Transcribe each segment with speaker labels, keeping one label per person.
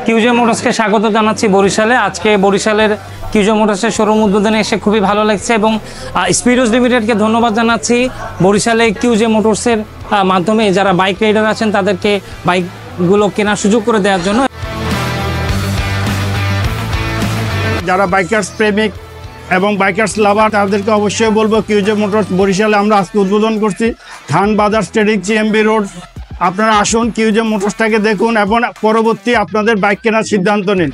Speaker 1: কিউজে মোটরসকে স্বাগত জানাচ্ছি বরিশালে। আজকে বরিশালের কিউজে মোটরসের শোরুম উদ্বোধনে এসে খুবই ভালো লাগছে এবং স্পিডোজ লিমিটেডকে ধন্যবাদ জানাচ্ছি বরিশালে কিউজে মোটরসের মাধ্যমে যারা বাইক রাইডার আছেন তাদেরকে বাইকগুলো কেনার সুযোগ করে দেওয়ার জন্য।
Speaker 2: যারা বাইকার্স প্রেমিক এবং বাইকার্স লাভার তাদেরকে অবশ্যই বলবো কিউজে মোটরস বরিশালে আমরা আজকে উদ্বোধন করছি, খান বাজার স্টেডিং চিএমবি রোড। আপনারা আসুন, কিউজে মোটরসটাকে দেখুন এবং পরবর্তী আপনাদের বাইক কেনার সিদ্ধান্ত নিন।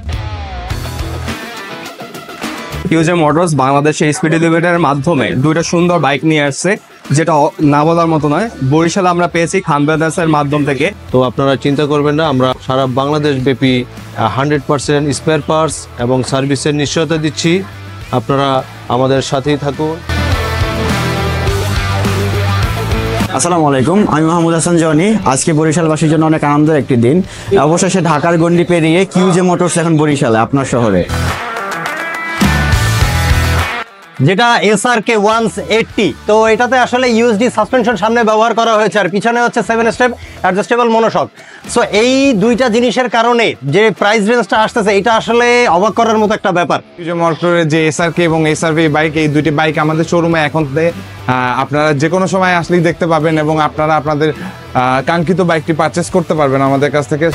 Speaker 3: কিউজে মোটরস বাংলাদেশে স্পিড লিমিটেডের মাধ্যমে দুইটা সুন্দর বাইক নিয়ে আসছে, যেটা না বলার মতো নয়। বরিশালে আমরা পেয়েছি খান ব্রাদার্সের মাধ্যম থেকে।
Speaker 4: তো আপনারা চিন্তা করবেন না, আমরা সারা বাংলাদেশ ব্যাপী 100% স্পেয়ার পার্টস এবং সার্ভিসের নিশ্চয়তা দিচ্ছি। আপনারা আমাদের সাথেই থাকুন।
Speaker 5: আসসালামু আলাইকুম, আমি মাহমুদ হাসান জনি। আজকে বরিশালবাসীর জন্য অনেক আনন্দের একটি দিন। অবশেষে ঢাকার গণ্ডি পেরিয়ে কিউজে মোটরস এখন বরিশালে আপনার শহরে,
Speaker 6: যেটা SRK 180। তো এটাতে আসলে ইউএসডি সাসপেনশন সামনে ব্যবহার করা হয়েছে আর পিছনে হচ্ছে 7 স্টেপ অ্যাডজাস্টেবল মনোশক। সো এই দুইটা জিনিসের কারণে যে প্রাইস রেঞ্জটা আসতেছে এটা আসলে অবাক করার মতো একটা ব্যাপার।
Speaker 7: কিউজে মোটরসের যে SRK এবং SRV বাইক, এই দুটি বাইক আমাদের শোরুমে এখন আপনারা যে কোনো সময় আসলেই দেখতে পাবেন এবং আপনারা আপনাদের কাঙ্ক্ষিত বাইকটি পারচেস করতে পারবেন আমাদের কাছ থেকে।